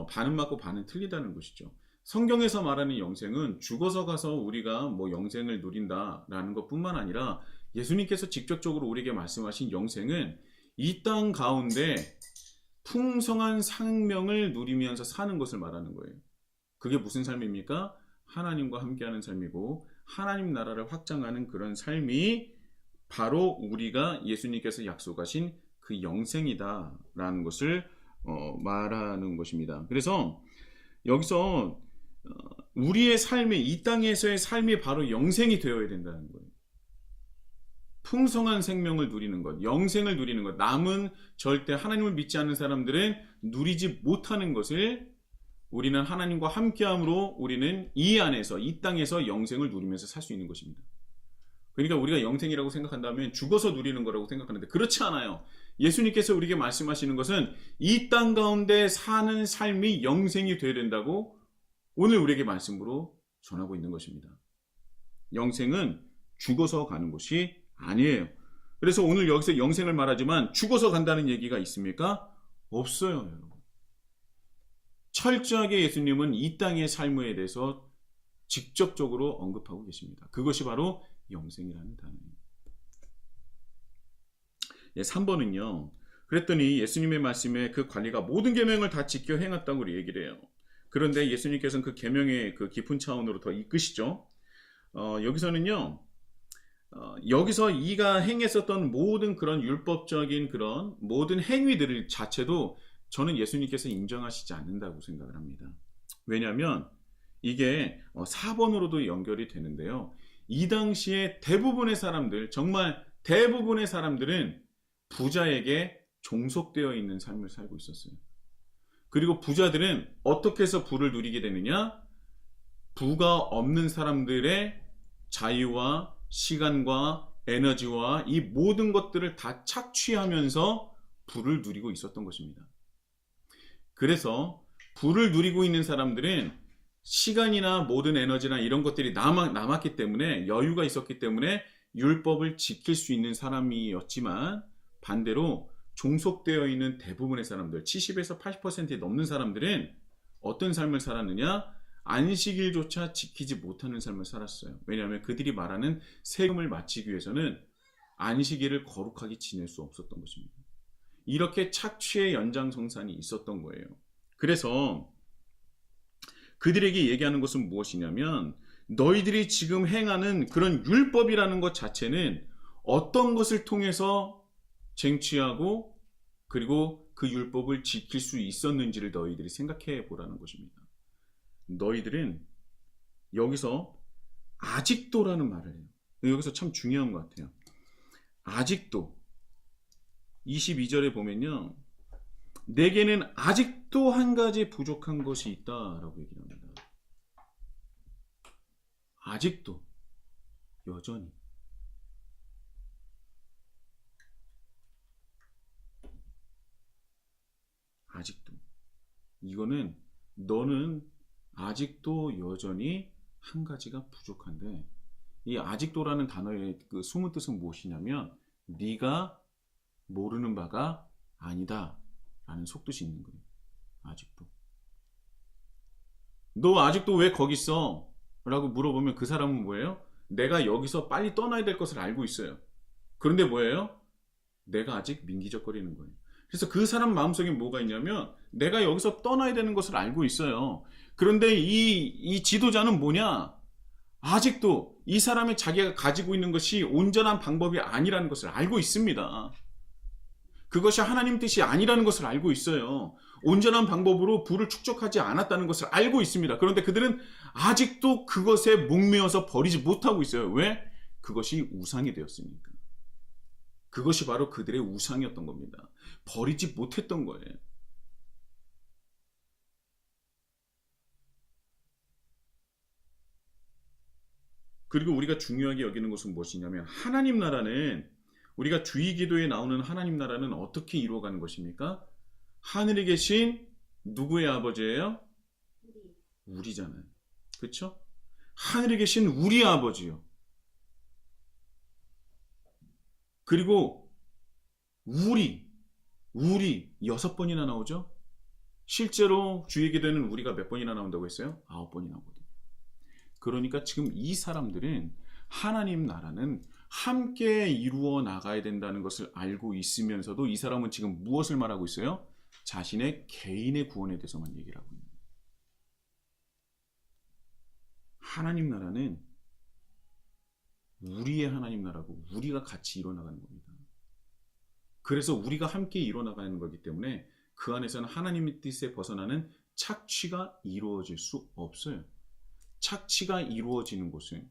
반은 맞고 반은 틀리다는 것이죠. 성경에서 말하는 영생은 죽어서 가서 우리가 뭐 영생을 누린다라는 것뿐만 아니라 예수님께서 직접적으로 우리에게 말씀하신 영생은 이 땅 가운데 풍성한 생명을 누리면서 사는 것을 말하는 거예요. 그게 무슨 삶입니까? 하나님과 함께하는 삶이고 하나님 나라를 확장하는 그런 삶이 바로 우리가 예수님께서 약속하신 그 영생이다라는 것을 말하는 것입니다. 그래서 여기서 우리의 삶이 이 땅에서의 삶이 바로 영생이 되어야 된다는 거예요. 풍성한 생명을 누리는 것, 영생을 누리는 것, 남은 절대 하나님을 믿지 않는 사람들은 누리지 못하는 것을 우리는 하나님과 함께함으로 우리는 이 안에서 이 땅에서 영생을 누리면서 살 수 있는 것입니다. 그러니까 우리가 영생이라고 생각한다면 죽어서 누리는 거라고 생각하는데 그렇지 않아요. 예수님께서 우리에게 말씀하시는 것은 이 땅 가운데 사는 삶이 영생이 되어야 된다고 오늘 우리에게 말씀으로 전하고 있는 것입니다. 영생은 죽어서 가는 것이 아니에요. 그래서 오늘 여기서 영생을 말하지만 죽어서 간다는 얘기가 있습니까? 없어요, 여러분. 철저하게 예수님은 이 땅의 삶에 대해서 직접적으로 언급하고 계십니다. 그것이 바로 영생이라는 단어입니다. 3번은요. 그랬더니 예수님의 말씀에 그 관리가 모든 계명을 다 지켜 행했다고 얘기를 해요. 그런데 예수님께서는 그 계명의 그 깊은 차원으로 더 이끄시죠. 여기서는요. 여기서 이가 행했었던 모든 그런 율법적인 그런 모든 행위들 자체도 저는 예수님께서 인정하시지 않는다고 생각을 합니다. 왜냐하면 이게 4번으로도 연결이 되는데요. 이 당시에 대부분의 사람들, 정말 대부분의 사람들은 부자에게 종속되어 있는 삶을 살고 있었어요. 그리고 부자들은 어떻게 해서 부를 누리게 되느냐? 부가 없는 사람들의 자유와 시간과 에너지와 이 모든 것들을 다 착취하면서 부를 누리고 있었던 것입니다. 그래서 부를 누리고 있는 사람들은 시간이나 모든 에너지나 이런 것들이 남았기 때문에 여유가 있었기 때문에 율법을 지킬 수 있는 사람이었지만 반대로 종속되어 있는 대부분의 사람들 70에서 80%이 넘는 사람들은 어떤 삶을 살았느냐? 안식일조차 지키지 못하는 삶을 살았어요. 왜냐하면 그들이 말하는 세금을 마치기 위해서는 안식일을 거룩하게 지낼 수 없었던 것입니다. 이렇게 착취의 연장성산이 있었던 거예요. 그래서 그들에게 얘기하는 것은 무엇이냐면 너희들이 지금 행하는 그런 율법이라는 것 자체는 어떤 것을 통해서 쟁취하고 그리고 그 율법을 지킬 수 있었는지를 너희들이 생각해 보라는 것입니다. 너희들은 여기서 아직도라는 말을 해요. 여기서 참 중요한 것 같아요. 아직도 22절에 보면요. 내게는 아직도 한 가지 부족한 것이 있다라고 얘기를 합니다. 아직도, 여전히. 아직도. 이거는 너는 아직도 여전히 한 가지가 부족한데, 이 아직도라는 단어의 그 숨은 뜻은 무엇이냐면 네가 모르는 바가 아니다 라는 속뜻이 있는 거예요. 아직도. 너 아직도 왜 거기 있어? 라고 물어보면 그 사람은 뭐예요? 내가 여기서 빨리 떠나야 될 것을 알고 있어요. 그런데 뭐예요? 내가 아직 민기적거리는 거예요. 그래서 그 사람 마음속에 뭐가 있냐면 내가 여기서 떠나야 되는 것을 알고 있어요. 그런데 이 지도자는 뭐냐? 아직도 이 사람이 자기가 가지고 있는 것이 온전한 방법이 아니라는 것을 알고 있습니다. 그것이 하나님 뜻이 아니라는 것을 알고 있어요. 온전한 방법으로 부를 축적하지 않았다는 것을 알고 있습니다. 그런데 그들은 아직도 그것에 목매어서 버리지 못하고 있어요. 왜? 그것이 우상이 되었으니까. 그것이 바로 그들의 우상이었던 겁니다. 버리지 못했던 거예요. 그리고 우리가 중요하게 여기는 것은 무엇이냐면 하나님 나라는, 우리가 주의 기도에 나오는 하나님 나라는 어떻게 이루어가는 것입니까? 하늘에 계신 누구의 아버지예요? 우리잖아요. 그렇죠? 하늘에 계신 우리 아버지요. 그리고 우리 6번이나 나오죠? 실제로 주의 기도에는 우리가 몇 번이나 나온다고 했어요? 9번이 나오거든요. 그러니까 지금 이 사람들은 하나님 나라는 함께 이루어 나가야 된다는 것을 알고 있으면서도 이 사람은 지금 무엇을 말하고 있어요? 자신의 개인의 구원에 대해서만 얘기를 하고 있는 거예요. 하나님 나라는 우리의 하나님 나라고 우리가 같이 이뤄나가는 겁니다. 그래서 우리가 함께 이뤄나가는 거기 때문에 그 안에서는 하나님의 뜻에 벗어나는 착취가 이루어질 수 없어요. 착취가 이루어지는 곳은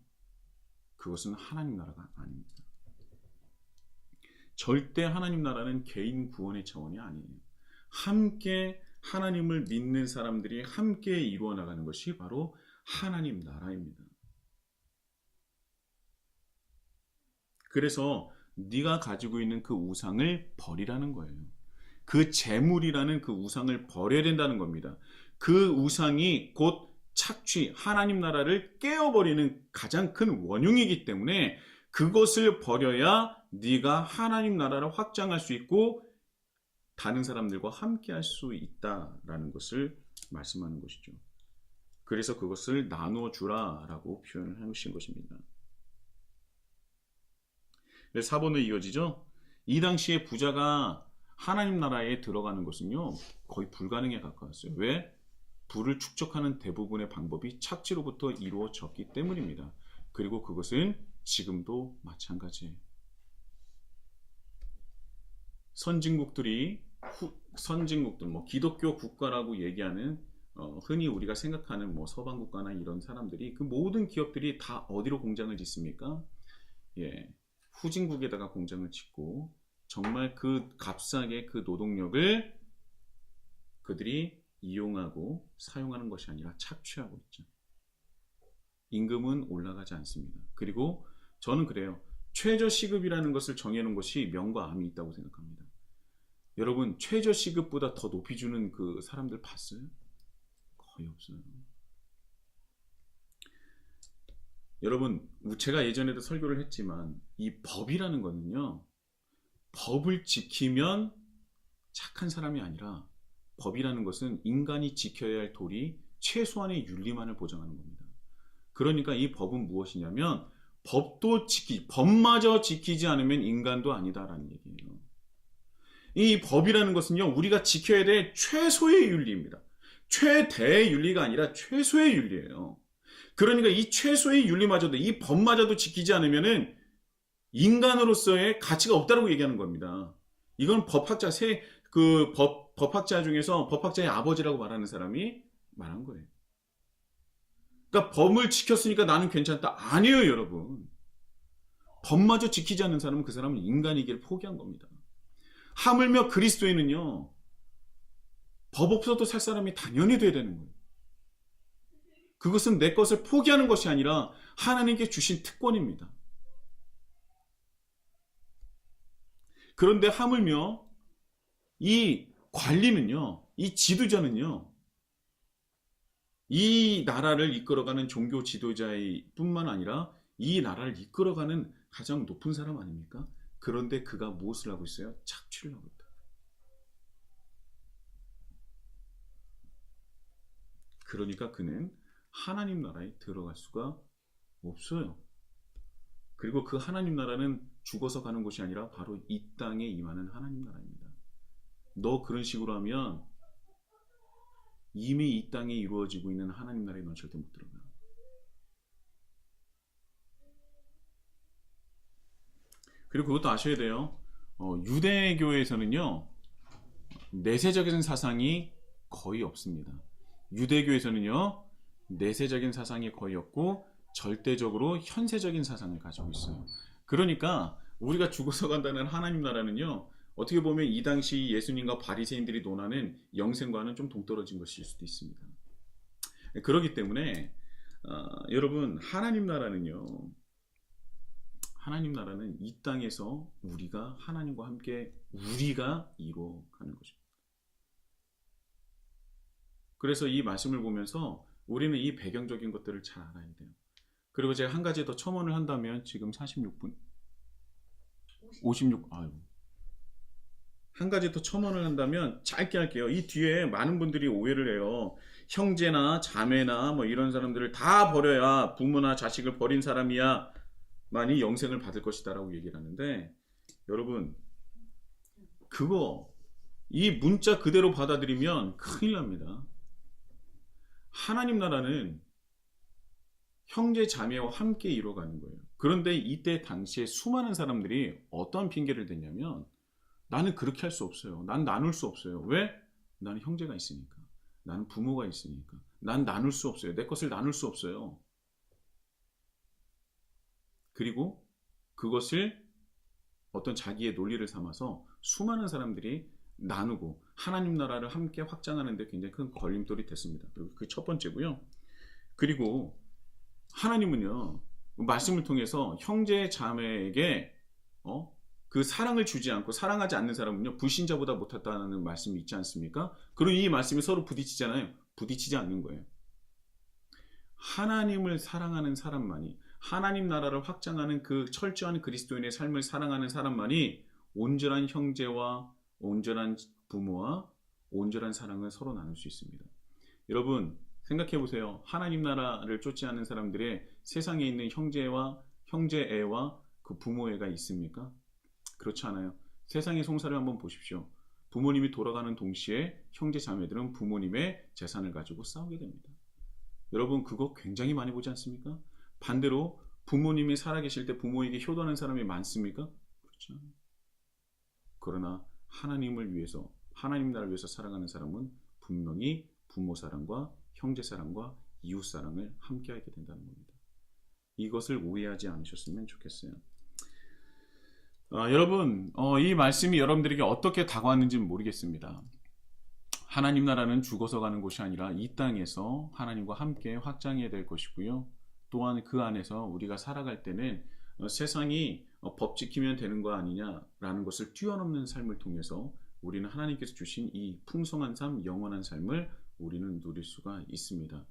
그것은 하나님 나라가 아닙니다. 절대 하나님 나라는 개인 구원의 차원이 아니에요. 함께 하나님을 믿는 사람들이 함께 이루어 나가는 것이 바로 하나님 나라입니다. 그래서 네가 가지고 있는 그 우상을 버리라는 거예요. 그 재물이라는 그 우상을 버려야 된다는 겁니다. 그 우상이 곧 착취, 하나님 나라를 깨어버리는 가장 큰 원흉이기 때문에 그것을 버려야 네가 하나님 나라를 확장할 수 있고 다른 사람들과 함께 할 수 있다라는 것을 말씀하는 것이죠. 그래서 그것을 나누어 주라라고 표현을 하신 것입니다. 4번으로 이어지죠. 이 당시에 부자가 하나님 나라에 들어가는 것은요 거의 불가능에 가까웠어요. 왜? 부를 축적하는 대부분의 방법이 착취로부터 이루어졌기 때문입니다. 그리고 그것은 지금도 마찬가지예요. 선진국들, 기독교 국가라고 얘기하는 흔히 우리가 생각하는 서방 국가나 이런 사람들이 그 모든 기업들이 다 어디로 공장을 짓습니까? 후진국에다가 공장을 짓고 정말 그 값싸게 그 노동력을 그들이 이용하고 사용하는 것이 아니라 착취하고 있죠. 임금은 올라가지 않습니다. 그리고 저는 그래요. 최저시급이라는 것을 정해놓은 것이 명과 암이 있다고 생각합니다. 여러분 최저시급보다 더 높이 주는 그 사람들 봤어요? 거의 없어요. 여러분 제가 예전에도 설교를 했지만 이 법이라는 거는요 법을 지키면 착한 사람이 아니라 법이라는 것은 인간이 지켜야 할 도리 최소한의 윤리만을 보장하는 겁니다. 그러니까 이 법은 무엇이냐면 법마저 지키지 않으면 인간도 아니다라는 얘기예요. 이 법이라는 것은요 우리가 지켜야 될 최소의 윤리입니다. 최대의 윤리가 아니라 최소의 윤리예요. 그러니까 이 최소의 윤리마저도 이 법마저도 지키지 않으면은 인간으로서의 가치가 없다고 얘기하는 겁니다. 이건 법학자 법학자 중에서 법학자의 아버지라고 말하는 사람이 말한 거예요. 그러니까 법을 지켰으니까 나는 괜찮다. 아니에요, 여러분. 법마저 지키지 않는 사람은 그 사람은 인간이기를 포기한 겁니다. 하물며 그리스도인은요. 법 없어도 살 사람이 당연히 돼야 되는 거예요. 그것은 내 것을 포기하는 것이 아니라 하나님께 주신 특권입니다. 그런데 하물며 이 관리는요, 이 지도자는요, 이 나라를 이끌어가는 종교 지도자의 뿐만 아니라 이 나라를 이끌어가는 가장 높은 사람 아닙니까? 그런데 그가 무엇을 하고 있어요? 착취를 하고 있다. 그러니까 그는 하나님 나라에 들어갈 수가 없어요. 그리고 그 하나님 나라는 죽어서 가는 곳이 아니라 바로 이 땅에 임하는 하나님 나라입니다. 너 그런 식으로 하면 이미 이 땅에 이루어지고 있는 하나님 나라에 넌 절대 못 들어가. 그리고 그것도 아셔야 돼요. 유대교에서는요, 내세적인 사상이 거의 없습니다. 유대교에서는요, 내세적인 사상이 거의 없고 절대적으로 현세적인 사상을 가지고 있어요. 그러니까 우리가 죽어서 간다는 하나님 나라는요, 어떻게 보면 이 당시 예수님과 바리새인들이 논하는 영생과는 좀 동떨어진 것일 수도 있습니다. 그렇기 때문에 여러분, 하나님 나라는 이 땅에서 우리가 하나님과 함께 우리가 이루어가는 것입니다. 그래서 이 말씀을 보면서 우리는 이 배경적인 것들을 잘 알아야 돼요. 그리고 제가 한 가지 더 첨언을 한다면 지금 46분 56 아유. 한 가지 더 첨언을 한다면 짧게 할게요. 이 뒤에 많은 분들이 오해를 해요. 형제나 자매나 뭐 이런 사람들을 다 버려야, 부모나 자식을 버린 사람이야 만이 영생을 받을 것이다 라고 얘기를 하는데, 여러분, 이 문자 그대로 받아들이면 큰일 납니다. 하나님 나라는 형제 자매와 함께 이루어가는 거예요. 그런데 이때 당시에 수많은 사람들이 어떤 핑계를 댔냐면, 나는 그렇게 할 수 없어요. 난 나눌 수 없어요. 왜? 나는 형제가 있으니까. 나는 부모가 있으니까. 난 나눌 수 없어요. 내 것을 나눌 수 없어요. 그리고 그것을 어떤 자기의 논리를 삼아서 수많은 사람들이 나누고 하나님 나라를 함께 확장하는 데 굉장히 큰 걸림돌이 됐습니다. 그리고 그게 첫 번째고요. 그리고 하나님은요, 말씀을 통해서 형제 자매에게 그 사랑을 주지 않고 사랑하지 않는 사람은요, 불신자보다 못하다는 말씀이 있지 않습니까? 그리고 이 말씀이 서로 부딪히잖아요. 부딪히지 않는 거예요. 하나님을 사랑하는 사람만이, 하나님 나라를 확장하는 그 철저한 그리스도인의 삶을 사랑하는 사람만이 온전한 형제와 온전한 부모와 온전한 사랑을 서로 나눌 수 있습니다. 여러분, 생각해 보세요. 하나님 나라를 쫓지 않는 사람들의 세상에 있는 형제애와 그 부모애가 있습니까? 그렇지 않아요. 세상의 송사를 한번 보십시오. 부모님이 돌아가는 동시에 형제 자매들은 부모님의 재산을 가지고 싸우게 됩니다. 여러분, 그거 굉장히 많이 보지 않습니까? 반대로 부모님이 살아계실 때 부모에게 효도하는 사람이 많습니까? 그렇죠. 그러나 하나님을 위해서, 하나님 나라를 위해서 살아가는 사람은 분명히 부모 사랑과 형제 사랑과 이웃 사랑을 함께 하게 된다는 겁니다. 이것을 오해하지 않으셨으면 좋겠어요. 여러분, 이 말씀이 여러분들에게 어떻게 다가왔는지는 모르겠습니다. 하나님 나라는 죽어서 가는 곳이 아니라 이 땅에서 하나님과 함께 확장해야 될 것이고요. 또한 그 안에서 우리가 살아갈 때는 세상이 법 지키면 되는 거 아니냐라는 것을 뛰어넘는 삶을 통해서 우리는 하나님께서 주신 이 풍성한 삶, 영원한 삶을 우리는 누릴 수가 있습니다.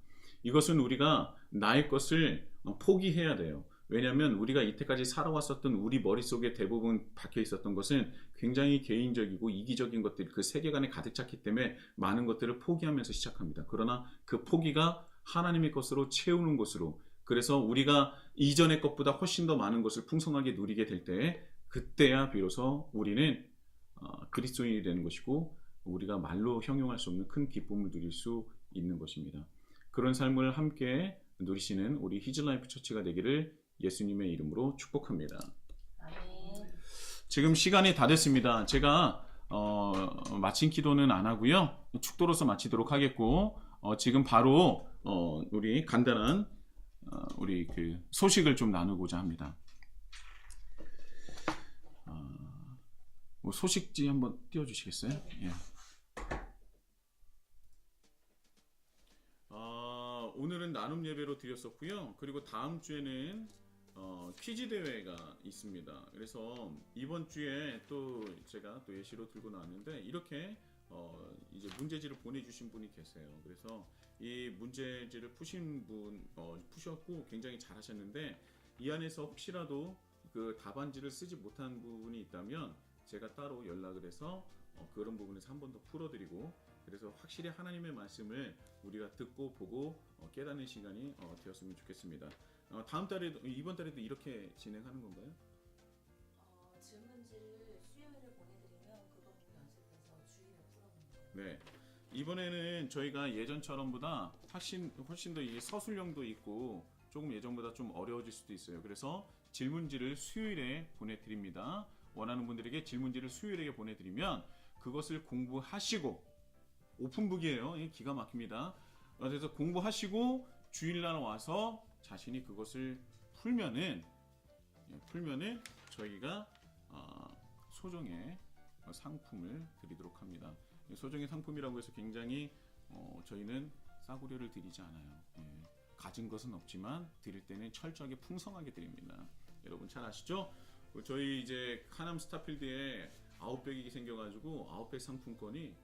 이것은 우리가 나의 것을 포기해야 돼요. 왜냐하면 우리가 이때까지 살아왔었던 우리 머릿속에 대부분 박혀 있었던 것은 굉장히 개인적이고 이기적인 것들, 그 세계관에 가득 찼기 때문에 많은 것들을 포기하면서 시작합니다. 그러나 그 포기가 하나님의 것으로 채우는 것으로, 그래서 우리가 이전의 것보다 훨씬 더 많은 것을 풍성하게 누리게 될 때, 그때야 비로소 우리는 그리스도인이 되는 것이고 우리가 말로 형용할 수 없는 큰 기쁨을 누릴 수 있는 것입니다. 그런 삶을 함께 누리시는 우리 히즈라이프 처치가 되기를 예수님의 이름으로 축복합니다. 아멘. 지금 시간이 다 됐습니다. 제가 마친 기도는 안 하고요. 축도로서 마치도록 하겠고, 지금 바로 우리 간단한 우리 그 소식을 좀 나누고자 합니다. 소식지 한번 띄워주시겠어요? 예. 나눔 예배로 드렸었고요. 그리고 다음 주에는 퀴즈 대회가 있습니다. 그래서 이번 주에 또 제가 또 예시로 들고 나왔는데 이렇게 이제 문제지를 보내주신 분이 계세요. 그래서 이 문제지를 푸신 분 푸셨고 굉장히 잘하셨는데 이 안에서 혹시라도 그 답안지를 쓰지 못한 부분이 있다면 제가 따로 연락을 해서 그런 부분에서 한 번 더 풀어드리고 그래서 확실히 하나님의 말씀을 우리가 듣고 보고 깨닫는 시간이 되었으면 좋겠습니다. 다음 달에도 이번 달에도 이렇게 진행하는 건가요? 질문지를 수요일에 보내드리면 그거 보고 연습해서 주일에 풀어보는 거예요. 네. 이번에는 저희가 예전처럼보다 훨씬 더 이게 서술형도 있고 조금 예전보다 좀 어려워질 수도 있어요. 그래서 질문지를 수요일에 보내드립니다. 원하는 분들에게 질문지를 수요일에 보내드리면 그것을 공부하시고 오픈북이에요. 기가 막힙니다. 그래서 공부하시고 주일날 와서 자신이 그것을 풀면은 저희가 소정의 상품을 드리도록 합니다. 소정의 상품이라고 해서 굉장히 저희는 싸구려를 드리지 않아요. 가진 것은 없지만 드릴 때는 철저하게 풍성하게 드립니다. 여러분 잘 아시죠? 저희 이제 하남 스타필드에 아웃백이 생겨가지고 아웃백 상품권이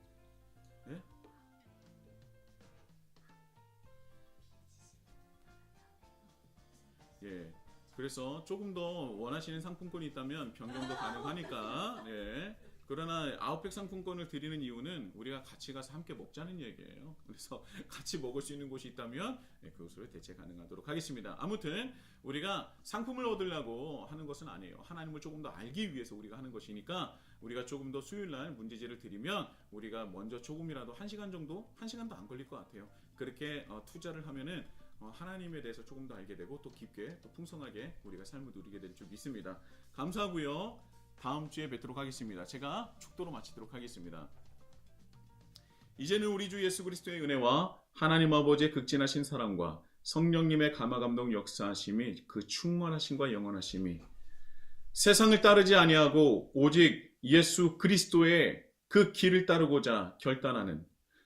예. 그래서 조금 더 원하시는 상품권이 있다면 변경도 가능하니까. 예. 그러나 아웃백 상품권을 드리는 이유는 우리가 같이 가서 함께 먹자는 얘기예요. 그래서 같이 먹을 수 있는 곳이 있다면 그것으로 대체 가능하도록 하겠습니다. 아무튼 우리가 상품을 얻으려고 하는 것은 아니에요. 하나님을 조금 더 알기 위해서 우리가 하는 것이니까 우리가 조금 더 수요일날 문제지를 드리면 우리가 먼저 조금이라도 1시간 정도? 1시간도 안 걸릴 것 같아요. 그렇게 투자를 하면은 하나님에 대해서 조금 더 알게 되고 또 깊게 또 풍성하게 우리가 삶을 누리게 될 줄 믿습니다. 감사하고요. 다음 주에 뵙도록 하겠습니다. 제가 축도로 마치도록 하겠습니다. 이제는 우리 주 예수 그리스도의 은혜와 하나님 아버지의 극진하신 사랑과 성령님의 감화감동 역사하심이 그 충만하심과 영원하심이 세상을 따르지 아니하고 오직 예수 그리스도의 그 길을 따르고자 결단하는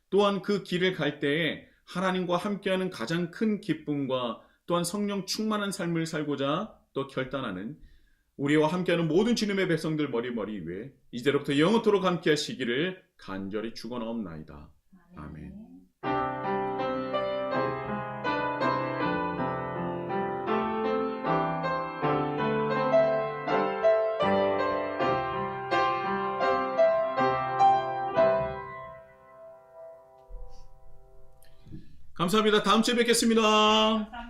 또한 그 길을 갈 때에 하나님과 함께하는 가장 큰 기쁨과 또한 성령 충만한 삶을 살고자 또 결단하는 우리와 함께하는 모든 주님의 백성들 머리 위에 이제로부터 영원토록 함께 하시기를 간절히 축원하옵나이다. 아멘. 감사합니다. 다음 주에 뵙겠습니다.